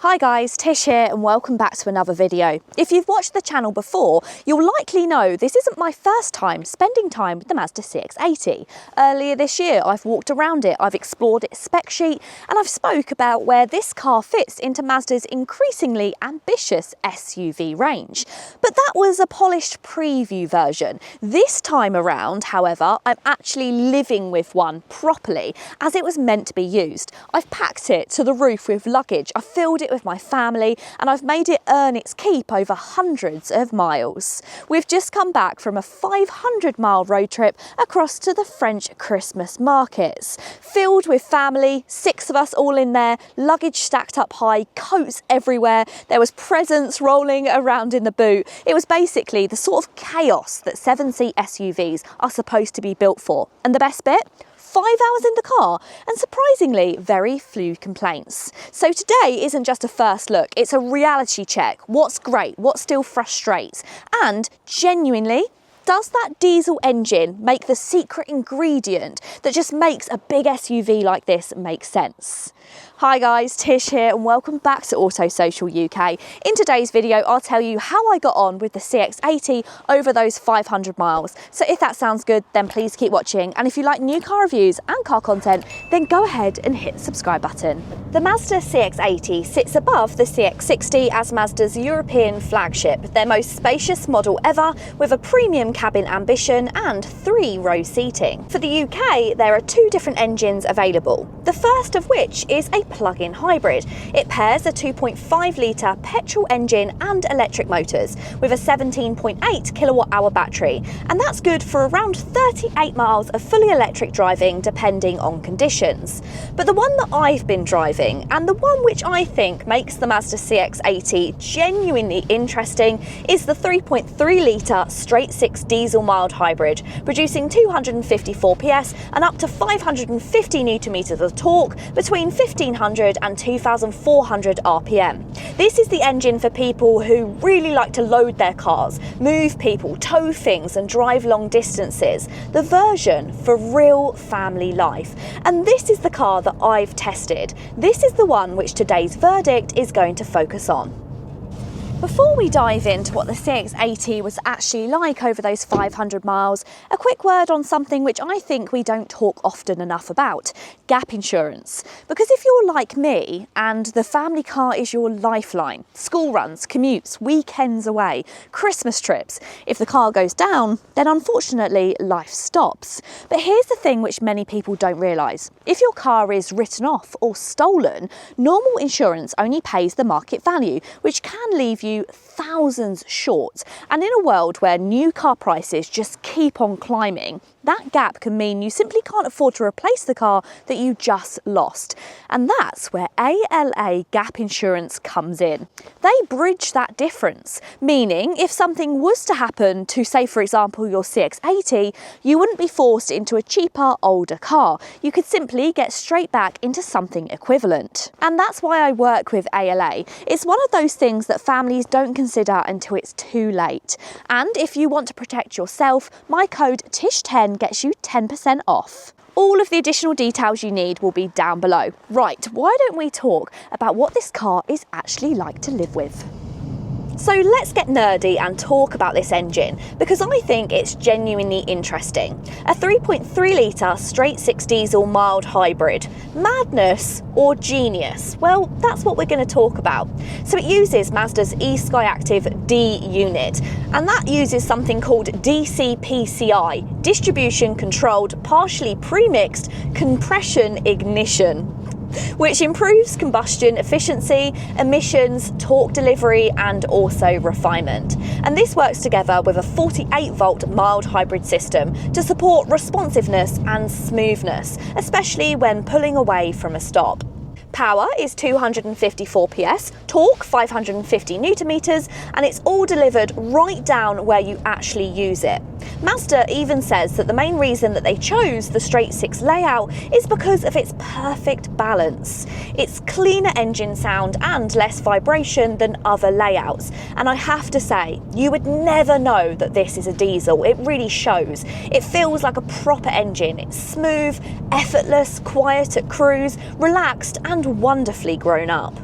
Hi guys, Tish here and welcome back to another video. If you've watched the channel before, you'll likely know this isn't my first time spending time with the Mazda CX-80. Earlier this year, I've walked around it, I've explored its spec sheet, and I've spoke about where this car fits into Mazda's increasingly ambitious SUV range. But that was a polished preview version. This time around, however, I'm actually living with one properly, as it was meant to be used. I've packed it to the roof with luggage, I've filled it with my family, and I've made it earn its keep over hundreds of miles. We've just come back from a 500-mile road trip across to the French Christmas markets. Filled with family, 6 of us all in there, luggage stacked up high, coats everywhere, there was presents rolling around in the boot. It was basically the sort of chaos that 7-seat SUVs are supposed to be built for. And the best bit? 5 hours in the car and surprisingly very few complaints. So today isn't just a first look, it's a reality check. What's great, what still frustrates, and genuinely, does that diesel engine make the secret ingredient that just makes a big SUV like this make sense? Hi guys, Tish here and welcome back to Auto Social UK. In today's video, I'll tell you how I got on with the CX-80 over those 500 miles. So if that sounds good, then please keep watching. And if you like new car reviews and car content, then go ahead and hit the subscribe button. The Mazda CX-80 sits above the CX-60 as Mazda's European flagship, their most spacious model ever, with a premium cabin ambition and 3-row seating. For the UK, there are 2 different engines available. The first of which is a plug-in hybrid. It pairs a 2.5-litre petrol engine and electric motors with a 17.8 kilowatt-hour battery, and that's good for around 38 miles of fully electric driving depending on conditions. But the one that I've been driving, and the one which I think makes the Mazda CX-80 genuinely interesting, is the 3.3-litre straight-six diesel mild hybrid, producing 254 PS and up to 550 Nm of torque between 1500 and 2400 RPM. This is the engine for people who really like to load their cars, move people, tow things and drive long distances. The version for real family life. And this is the car that I've tested. This is the one which today's verdict is going to focus on. Before we dive into what the CX-80 was actually like over those 500 miles, a quick word on something which I think we don't talk often enough about: gap insurance. Because if you're like me and the family car is your lifeline, school runs, commutes, weekends away, Christmas trips, if the car goes down, then unfortunately life stops. But here's the thing which many people don't realise. If your car is written off or stolen, normal insurance only pays the market value, which can leave you thousands short. And in a world where new car prices just keep on climbing, that gap can mean you simply can't afford to replace the car that you just lost. And that's where ALA gap insurance comes in. They bridge that difference, meaning if something was to happen to, say for example, your CX-80, you wouldn't be forced into a cheaper, older car. You could simply get straight back into something equivalent. And that's why I work with ALA. It's one of those things that families don't consider until it's too late. And if you want to protect yourself, my code TISH10 gets you 10% off. All of the additional details you need will be down below. Right, why don't we talk about what this car is actually like to live with? So let's get nerdy and talk about this engine, because I think it's genuinely interesting. A 3.3-litre straight-six diesel mild hybrid. Madness or genius? Well, that's what we're going to talk about. So it uses Mazda's eSkyActiv D unit, and that uses something called DCPCI, distribution controlled, partially premixed compression ignition, which improves combustion efficiency, emissions, torque delivery and also refinement. And this works together with a 48-volt mild hybrid system to support responsiveness and smoothness, especially when pulling away from a stop. Power is 254 PS, torque 550 Nm, and it's all delivered right down where you actually use it. Mazda even says that the main reason that they chose the straight-six layout is because of its perfect balance. It's cleaner engine sound and less vibration than other layouts, and I have to say, you would never know that this is a diesel. It really shows. It feels like a proper engine. It's smooth, effortless, quiet at cruise, relaxed and wonderfully grown up.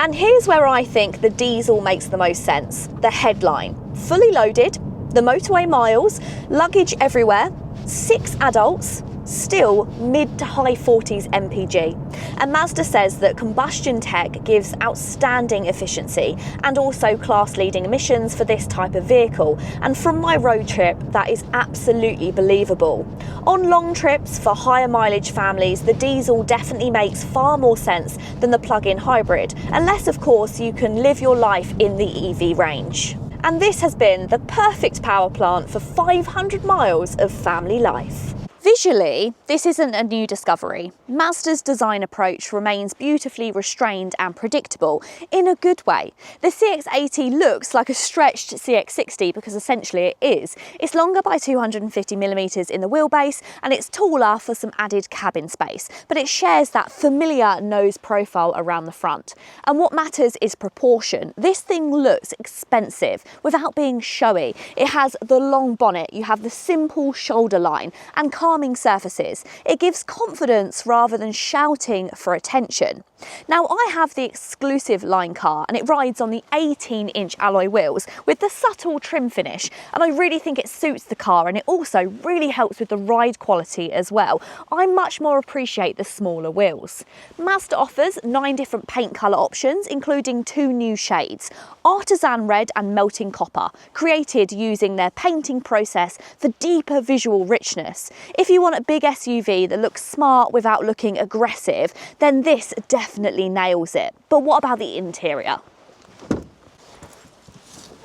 And here's where I think the diesel makes the most sense. The headline: fully loaded, the motorway miles, luggage everywhere, 6 adults, still mid to high 40s mpg. And Mazda says that combustion tech gives outstanding efficiency and also class-leading emissions for this type of vehicle. And from my road trip, that is absolutely believable. On long trips for higher mileage families, the diesel definitely makes far more sense than the plug-in hybrid, unless of course you can live your life in the EV range. And this has been the perfect power plant for 500 miles of family life. Visually, this isn't a new discovery. Mazda's design approach remains beautifully restrained and predictable in a good way. The CX-80 looks like a stretched CX-60 because essentially it is. It's longer by 250mm in the wheelbase and it's taller for some added cabin space, but it shares that familiar nose profile around the front. And what matters is proportion. This thing looks expensive without being showy. It has the long bonnet, you have the simple shoulder line and calming surfaces. It gives confidence rather than shouting for attention. Now, I have the exclusive line car and it rides on the 18-inch alloy wheels with the subtle trim finish, and I really think it suits the car and it also really helps with the ride quality as well. I much more appreciate the smaller wheels. Mazda offers 9 different paint colour options, including 2 new shades: artisan red and melting copper, created using their painting process for deeper visual richness. If you want a big SUV that looks smart without looking aggressive, then this definitely nails it. But what about the interior?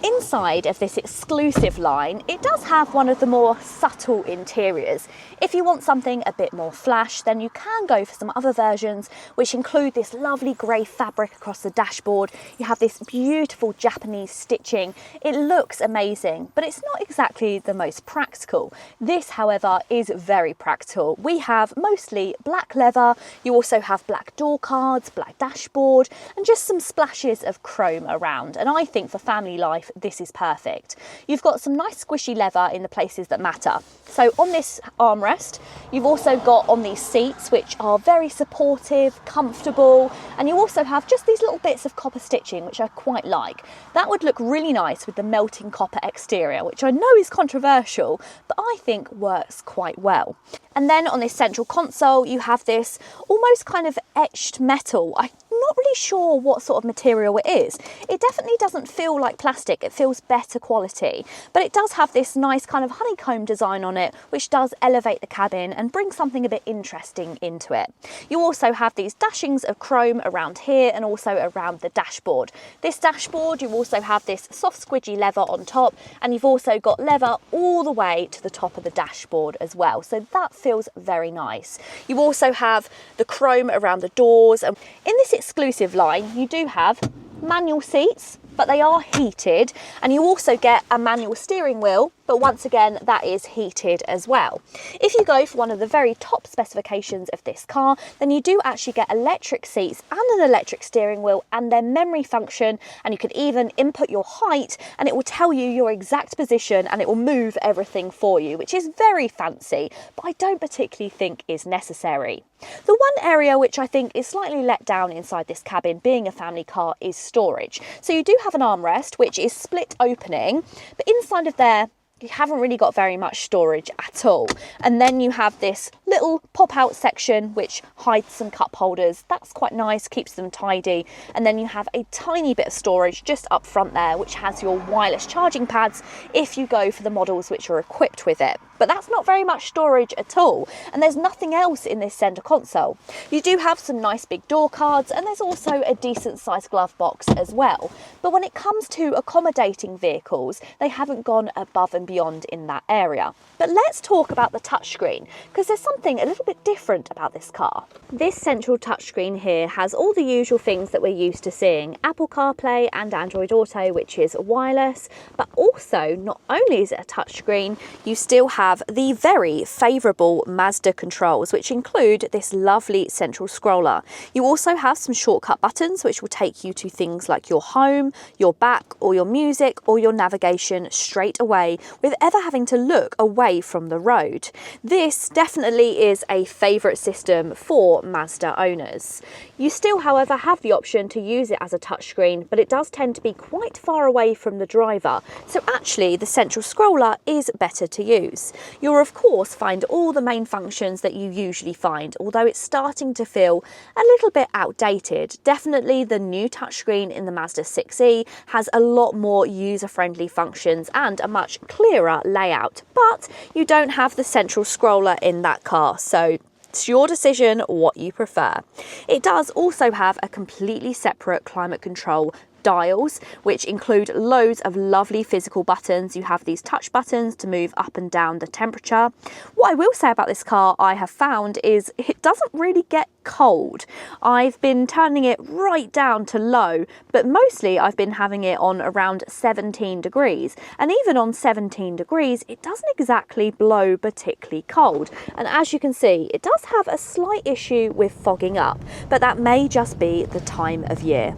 Inside of this exclusive line, it does have one of the more subtle interiors. If you want something a bit more flash, then you can go for some other versions, which include this lovely grey fabric across the dashboard. You have this beautiful Japanese stitching. It looks amazing, but it's not exactly the most practical. This, however, is very practical. We have mostly black leather. You also have black door cards, black dashboard, and just some splashes of chrome around. And I think for family life, this is perfect. You've got some nice squishy leather in the places that matter. So on this armrest, you've also got on these seats, which are very supportive, comfortable, and you also have just these little bits of copper stitching, which I quite like. That would look really nice with the melting copper exterior, which I know is controversial, but I think works quite well. And then on this central console, you have this almost kind of etched metal. I'm not really sure what sort of material it is. It definitely doesn't feel like plastic, it feels better quality, but it does have this nice kind of honeycomb design on it, which does elevate the cabin and bring something a bit interesting into it. You also have these dashings of chrome around here and also around the dashboard. This dashboard, you also have this soft squidgy leather on top, and you've also got leather all the way to the top of the dashboard as well. So that feels very nice. You also have the chrome around the doors. In this exclusive line, you do have manual seats, but they are heated, and you also get a manual steering wheel, but once again that is heated as well. If you go for one of the very top specifications of this car, then you do actually get electric seats and an electric steering wheel and their memory function, and you can even input your height and it will tell you your exact position and it will move everything for you, which is very fancy, but I don't particularly think is necessary. The one area which I think is slightly let down inside this cabin, being a family car, is storage. So you do have an armrest which is split opening, but inside of there you haven't really got very much storage at all. And then you have this little pop-out section which hides some cup holders. That's quite nice, keeps them tidy. And then you have a tiny bit of storage just up front there, which has your wireless charging pads if you go for the models which are equipped with it. But that's not very much storage at all, and there's nothing else in this centre console. You do have some nice big door cards, and there's also a decent sized glove box as well. But when it comes to accommodating vehicles, they haven't gone above and beyond in that area. But let's talk about the touchscreen, because there's something a little bit different about this car. This central touchscreen here has all the usual things that we're used to seeing: Apple CarPlay and Android Auto, which is wireless, but also not only is it a touchscreen, you still have have the very favourable Mazda controls, which include this lovely central scroller. You also have some shortcut buttons which will take you to things like your home, your back, or your music, or your navigation straight away with ever having to look away from the road. This definitely is a favourite system for Mazda owners. You still, however, have the option to use it as a touchscreen, but it does tend to be quite far away from the driver, so actually the central scroller is better to use. You'll of course find all the main functions that you usually find, although it's starting to feel a little bit outdated. Definitely the new touchscreen in the Mazda CX-80 has a lot more user-friendly functions and a much clearer layout, but you don't have the central scroller in that car, so it's your decision what you prefer. It does also have a completely separate climate control dials, which include loads of lovely physical buttons. You have these touch buttons to move up and down the temperature. What I will say about this car, I have found, is it doesn't really get cold. I've been turning it right down to low, but mostly I've been having it on around 17 degrees. And even on 17 degrees, it doesn't exactly blow particularly cold. And as you can see, it does have a slight issue with fogging up, but that may just be the time of year.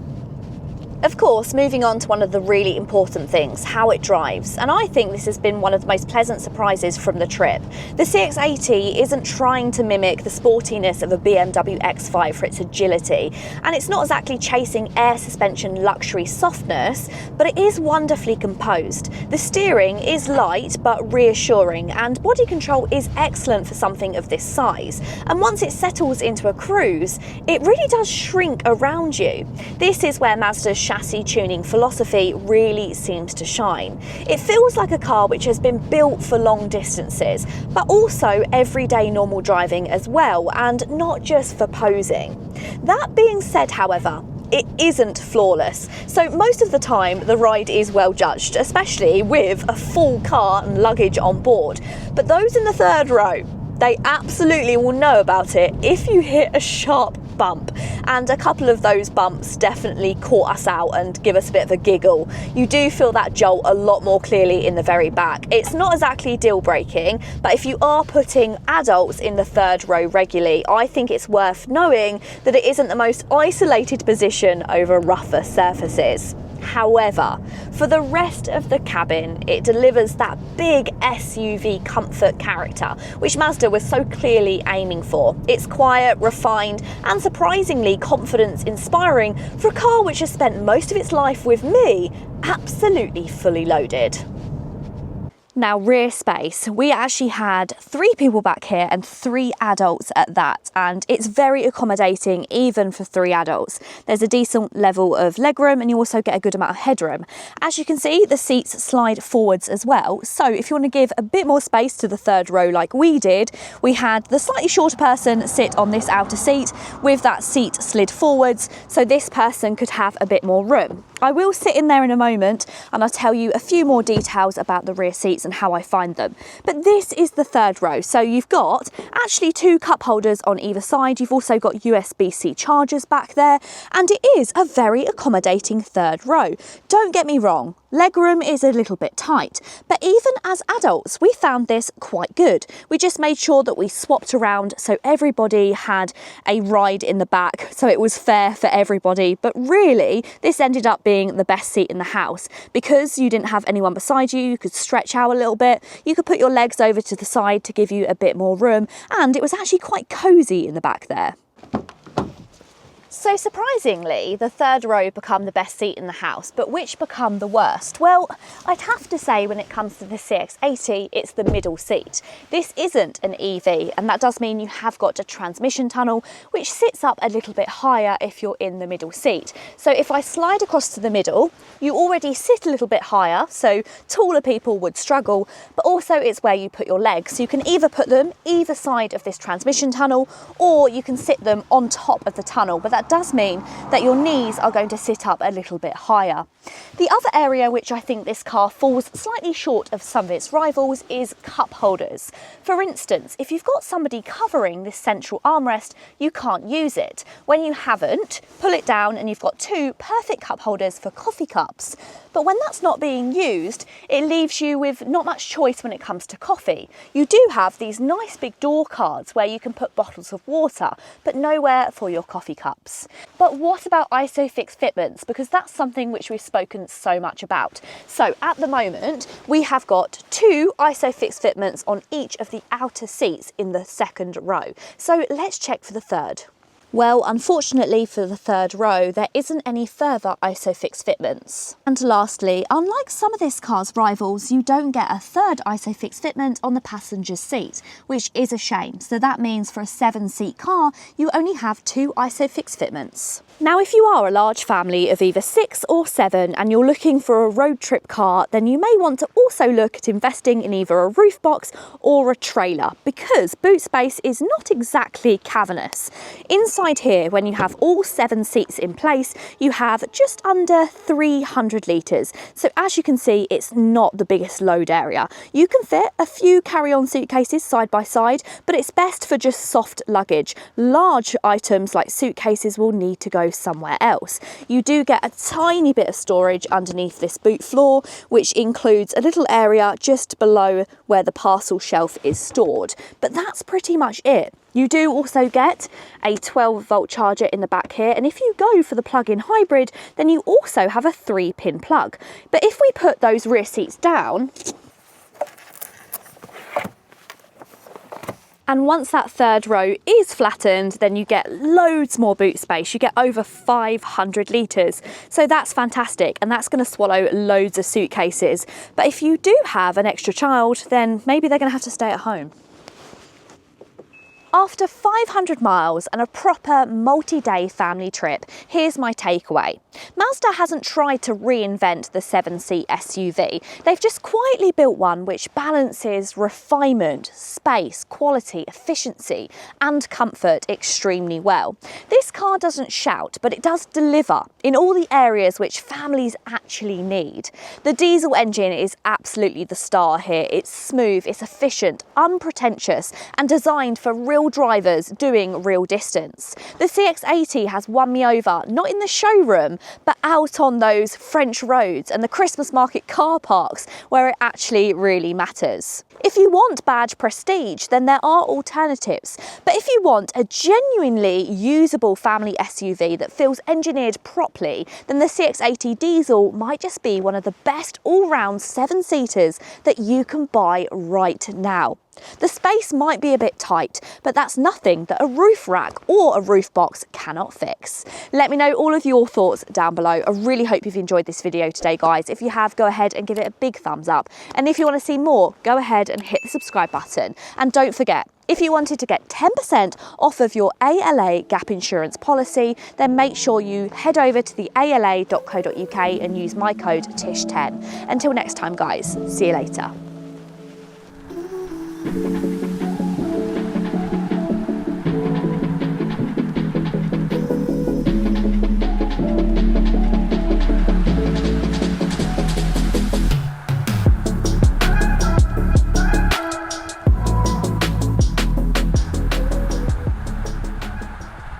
Of course, moving on to one of the really important things, how it drives. And I think this has been one of the most pleasant surprises from the trip. The CX-80 isn't trying to mimic the sportiness of a BMW X5 for its agility, and it's not exactly chasing air suspension luxury softness, but it is wonderfully composed. The steering is light but reassuring, and body control is excellent for something of this size. And once it settles into a cruise, it really does shrink around you. This is where Mazda's chassis tuning philosophy really seems to shine. It feels like a car which has been built for long distances, but also everyday normal driving as well, and not just for posing. That being said, however, it isn't flawless. So most of the time the ride is well judged, especially with a full car and luggage on board. But those in the third row, they absolutely will know about it if you hit a sharp bump, and a couple of those bumps definitely caught us out and give us a bit of a giggle. You do feel that jolt a lot more clearly in the very back. It's not exactly deal breaking, but if you are putting adults in the third row regularly, I think it's worth knowing that it isn't the most isolated position over rougher surfaces. However, for the rest of the cabin, it delivers that big SUV comfort character, which Mazda was so clearly aiming for. It's quiet, refined, and surprisingly confidence-inspiring for a car which has spent most of its life with me absolutely fully loaded. Now, rear space, we actually had 3 people back here and 3 adults at that, and it's very accommodating even for 3 adults. There's a decent level of legroom and you also get a good amount of headroom. As you can see, the seats slide forwards as well, so if you want to give a bit more space to the third row like we did, we had the slightly shorter person sit on this outer seat with that seat slid forwards, so this person could have a bit more room. I will sit in there in a moment and I'll tell you a few more details about the rear seats and how I find them. But this is the third row. So you've got actually 2 cup holders on either side. You've also got USB-C chargers back there, and it is a very accommodating third row. Don't get me wrong, legroom is a little bit tight, but even as adults, we found this quite good. We just made sure that we swapped around so everybody had a ride in the back, so it was fair for everybody. But really, this ended up being the best seat in the house because you didn't have anyone beside you. You could stretch out a little bit, you could put your legs over to the side to give you a bit more room, and it was actually quite cozy in the back there. So surprisingly, the third row become the best seat in the house, but which become the worst? Well, I'd have to say when it comes to the CX-80, it's the middle seat. This isn't an EV, and that does mean you have got a transmission tunnel, which sits up a little bit higher if you're in the middle seat. So if I slide across to the middle, you already sit a little bit higher, so taller people would struggle, but also it's where you put your legs. So you can either put them either side of this transmission tunnel, or you can sit them on top of the tunnel, but that that does mean that your knees are going to sit up a little bit higher. The other area which I think this car falls slightly short of some of its rivals is cup holders. For instance, if you've got somebody covering this central armrest, you can't use it. When you haven't, pull it down and you've got two perfect cup holders for coffee cups. But when that's not being used, it leaves you with not much choice when it comes to coffee. You do have these nice big door cards where you can put bottles of water, but nowhere for your coffee cups. But what about ISOFIX fitments? Because that's something which we've spoken so much about. So at the moment, we have got two ISOFIX fitments on each of the outer seats in the second row. So let's check for the third. Well, unfortunately for the third row, there isn't any further ISOFIX fitments. And lastly, unlike some of this car's rivals, you don't get a third ISOFIX fitment on the passenger seat, which is a shame. So that means for a 7-seat car, you only have two ISOFIX fitments. Now, if you are a large family of either 6 or 7 and you're looking for a road trip car, then you may want to also look at investing in either a roof box or a trailer, because boot space is not exactly cavernous. Inside here, when you have all 7 seats in place, you have just under 300 litres. So as you can see, it's not the biggest load area. You can fit a few carry-on suitcases side by side, but it's best for just soft luggage. Large items like suitcases will need to go somewhere else. You do get a tiny bit of storage underneath this boot floor, which includes a little area just below where the parcel shelf is stored. But that's pretty much it. You do also get a 12-volt charger in the back here, and if you go for the plug-in hybrid, then you also have a 3-pin plug. But if we put those rear seats down, and once that third row is flattened, then you get loads more boot space. You get over 500 litres. So that's fantastic, and that's going to swallow loads of suitcases. But if you do have an extra child, then maybe they're going to have to stay at home. After 500 miles and a proper multi-day family trip, here's my takeaway. Mazda hasn't tried to reinvent the 7-seat SUV. They've just quietly built one which balances refinement, space, quality, efficiency and comfort extremely well. This car doesn't shout, but it does deliver in all the areas which families actually need. The diesel engine is absolutely the star here. It's smooth, it's efficient, unpretentious and designed for real drivers doing real distance. The CX-80 has won me over, not in the showroom, but out on those French roads and the Christmas market car parks where it actually really matters. If you want badge prestige, then there are alternatives. But if you want a genuinely usable family SUV that feels engineered properly, then the CX-80 diesel might just be one of the best all-round 7-seaters that you can buy right now. The space might be a bit tight, but that's nothing that a roof rack or a roof box cannot fix. Let me know all of your thoughts down below. I really hope you've enjoyed this video today, guys. If you have, go ahead and give it a big thumbs up. And if you want to see more, go ahead and hit the subscribe button. And don't forget, if you wanted to get 10% off of your ALA gap insurance policy, then make sure you head over to the ala.co.uk and use my code TISH10. Until next time, guys, see you later.